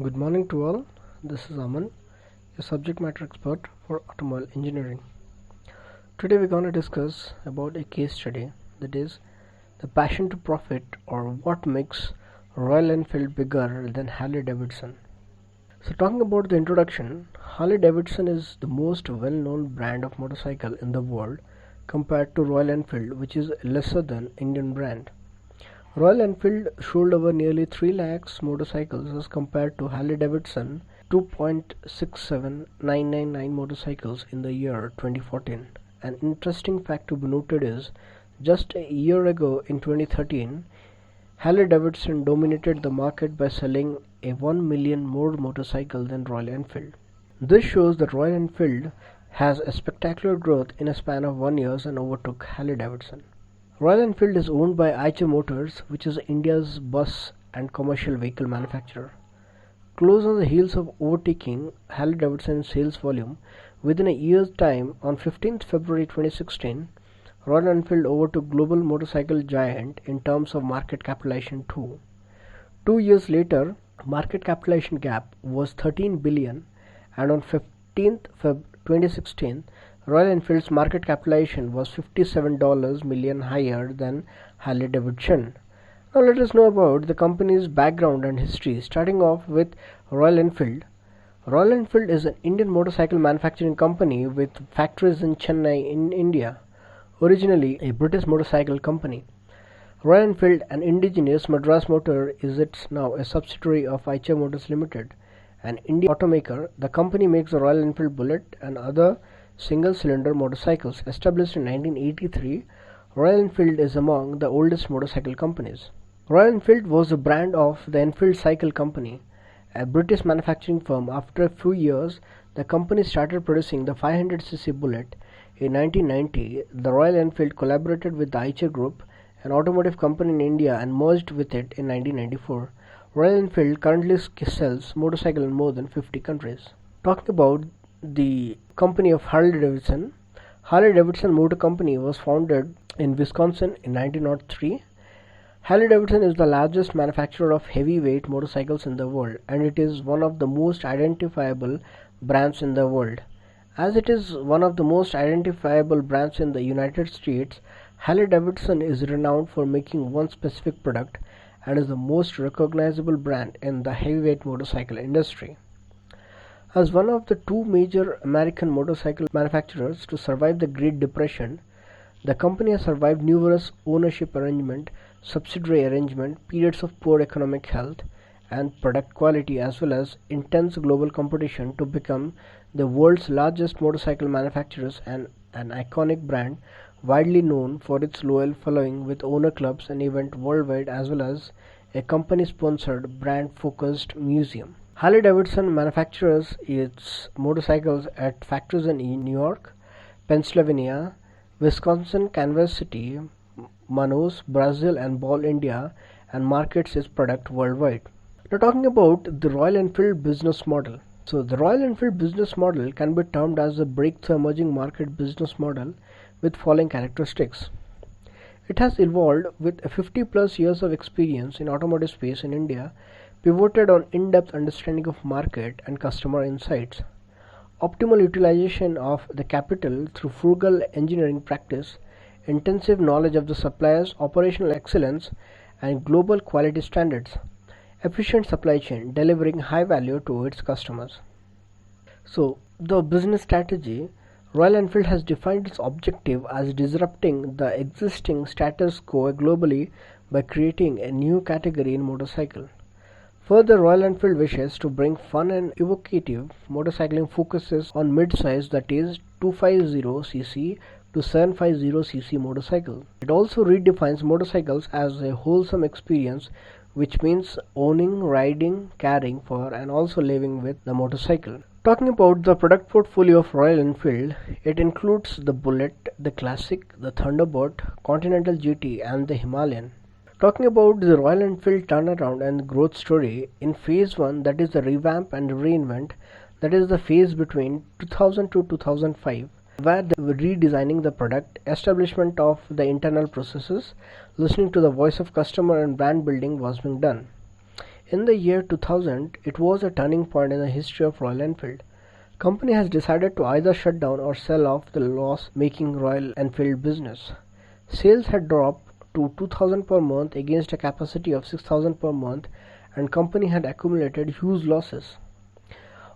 Good morning to all. This is Aman, a subject matter expert for automobile engineering. Today we're going to discuss about a case study, that is the passion to profit, or what makes Royal Enfield bigger than Harley Davidson. So talking about the introduction, Harley Davidson is the most well-known brand of motorcycle in the world compared to Royal Enfield, which is lesser than Indian brand. Royal Enfield sold over nearly 3 lakhs motorcycles as compared to Harley Davidson 2.67999 motorcycles in the year 2014. An interesting fact to be noted is just a year ago in 2013, Harley Davidson dominated the market by selling a 1 million more motorcycle than Royal Enfield. This shows that Royal Enfield has a spectacular growth in a span of 1 year and overtook Harley Davidson. Royal Enfield is owned by Eicher Motors, which is India's bus and commercial vehicle manufacturer. Close on the heels of overtaking Harley Davidson sales volume, within a year's time, on 15th February 2016, Royal Enfield overtook global motorcycle giant in terms of market capitalization too. 2 years later, market capitalization gap was 13 billion, and on 15th Feb 2016, Royal Enfield's market capitalization was $57 million higher than Harley Davidson. Now let us know about the company's background and history, starting off with Royal Enfield. Royal Enfield is an Indian motorcycle manufacturing company with factories in Chennai in India. Originally a British motorcycle company, Royal Enfield, an indigenous Madras motor, is now a subsidiary of Eicher Motors Limited, an Indian automaker. The company makes the Royal Enfield Bullet and other single-cylinder motorcycles. Established in 1983, Royal Enfield is among the oldest motorcycle companies. Royal Enfield was the brand of the Enfield Cycle Company, a British manufacturing firm. After a few years, the company started producing the 500cc Bullet. In 1990, the Royal Enfield collaborated with the Eicher Group, an automotive company in India, and merged with it in 1994. Royal Enfield currently sells motorcycles in more than 50 countries. Talking about the company of Harley Davidson, Harley Davidson Motor Company was founded in Wisconsin in 1903. Harley Davidson is the largest manufacturer of heavyweight motorcycles in the world, and it is one of the most identifiable brands in the world. As it is one of the most identifiable brands in the United States, Harley Davidson is renowned for making one specific product and is the most recognizable brand in the heavyweight motorcycle industry. As one of the two major American motorcycle manufacturers to survive the Great Depression, the company has survived numerous ownership arrangement, subsidiary arrangement, periods of poor economic health and product quality, as well as intense global competition to become the world's largest motorcycle manufacturers and an iconic brand widely known for its loyal following with owner clubs and events worldwide, as well as a company-sponsored brand-focused museum. Harley Davidson manufactures its motorcycles at factories in New York, Pennsylvania, Wisconsin, Kansas City, Manaus, Brazil and Ball, India, and markets its product worldwide. Now talking about the Royal Enfield business model. So the Royal Enfield business model can be termed as a breakthrough emerging market business model with following characteristics. It has evolved with 50 plus years of experience in automotive space in India, pivoted on in-depth understanding of market and customer insights, optimal utilization of the capital through frugal engineering practice, intensive knowledge of the suppliers, operational excellence and global quality standards, efficient supply chain, delivering high value to its customers. So the business strategy, Royal Enfield has defined its objective as disrupting the existing status quo globally by creating a new category in motorcycle. Further, Royal Enfield wishes to bring fun and evocative motorcycling, focuses on mid-size, that is 250cc to 750cc motorcycle. It also redefines motorcycles as a wholesome experience, which means owning, riding, caring for and also living with the motorcycle. Talking about the product portfolio of Royal Enfield, it includes the Bullet, the Classic, the Thunderbird, Continental GT and the Himalayan. Talking about the Royal Enfield turnaround and growth story, in phase 1, that is the revamp and reinvent, that is the phase between 2000 to 2005, where they were redesigning the product, establishment of the internal processes, listening to the voice of customer and brand building was being done. In the year 2000, it was a turning point in the history of Royal Enfield. Company has decided to either shut down or sell off the loss-making Royal Enfield business. Sales had dropped to 2,000 per month against a capacity of 6,000 per month, and company had accumulated huge losses.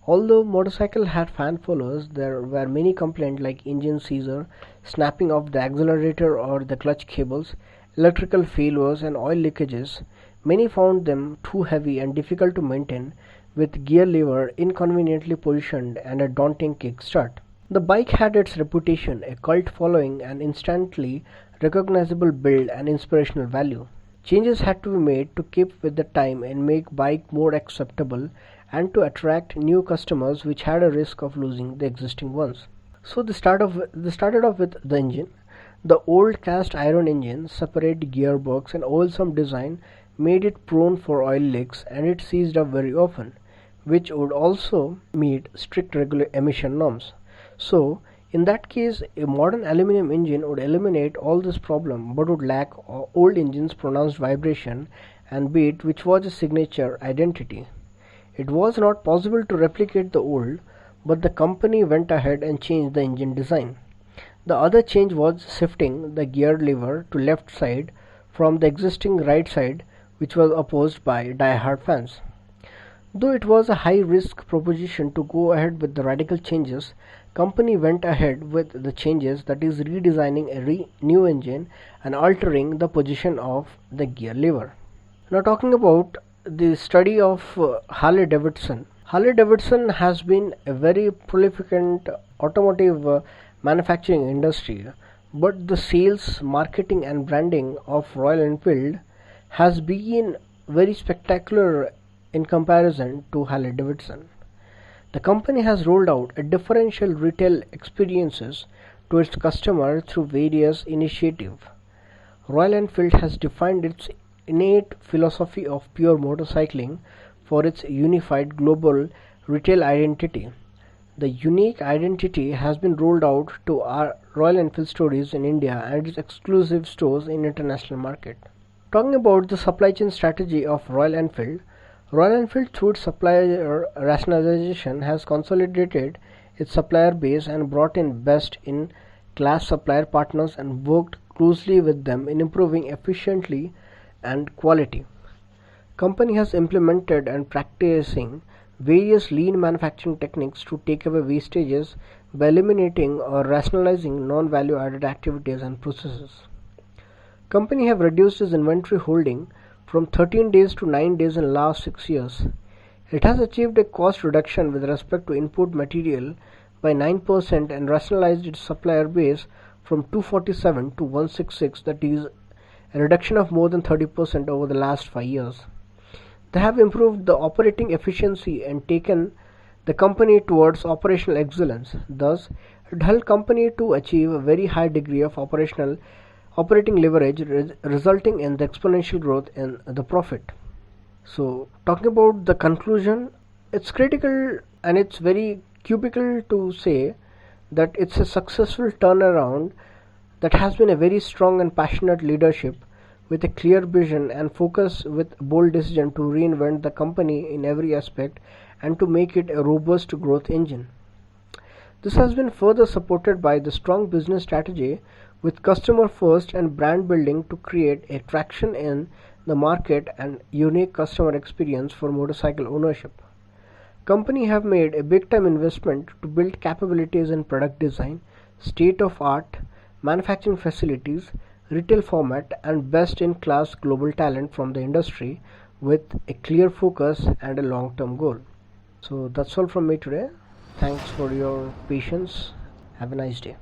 Although motorcycle had fan followers, there were many complaints like engine seizure, snapping of the accelerator or the clutch cables, electrical failures and oil leakages. Many found them too heavy and difficult to maintain, with gear lever inconveniently positioned and a daunting kickstart. The bike had its reputation, a cult following, and instantly recognizable build and inspirational value. Changes had to be made to keep with the time and make bike more acceptable and to attract new customers which had a risk of losing the existing ones. So they started off with the engine. The old cast iron engine, separate gearbox and oilsome design made it prone for oil leaks and it seized up very often, which would also meet strict regular emission norms. So in that case, a modern aluminum engine would eliminate all this problem but would lack old engine's pronounced vibration and beat, which was a signature identity. It was not possible to replicate the old, but the company went ahead and changed the engine design. The other change was shifting the gear lever to left side from the existing right side, which was opposed by die-hard fans. Though it was a high-risk proposition to go ahead with the radical changes, company went ahead with the changes, that is redesigning a new engine and altering the position of the gear lever. Now talking about the study of Harley Davidson. Harley Davidson has been a very prolific automotive manufacturing industry, but the sales, marketing and branding of Royal Enfield has been very spectacular in comparison to Harley Davidson. The company has rolled out a differential retail experiences to its customer through various initiatives. Royal Enfield has defined its innate philosophy of pure motorcycling for its unified global retail identity. The unique identity has been rolled out to our Royal Enfield stores in India and its exclusive stores in international market. Talking about the supply chain strategy of Royal Enfield, Royal Enfield through its supplier rationalization has consolidated its supplier base and brought in best in class supplier partners and worked closely with them in improving efficiently and quality. Company has implemented and practicing various lean manufacturing techniques to take away wastages by eliminating or rationalizing non-value added activities and processes. Company have reduced its inventory holding from 13 days to 9 days in last 6 years. It has achieved a cost reduction with respect to input material by 9% and rationalized its supplier base from 247 to 166, that is a reduction of more than 30% over the last 5 years. They have improved the operating efficiency and taken the company towards operational excellence. Thus, it helped company to achieve a very high degree of operating leverage, resulting in the exponential growth in the profit. So, talking about the conclusion, it's critical and it's very cubical to say that it's a successful turnaround that has been a very strong and passionate leadership with a clear vision and focus with bold decision to reinvent the company in every aspect and to make it a robust growth engine. This has been further supported by the strong business strategy with customer first and brand building to create a traction in the market and unique customer experience for motorcycle ownership. Company have made a big time investment to build capabilities in product design, state of art manufacturing facilities, retail format and best in class global talent from the industry with a clear focus and a long term goal. So that's all from me today. Thanks for your patience. Have a nice day.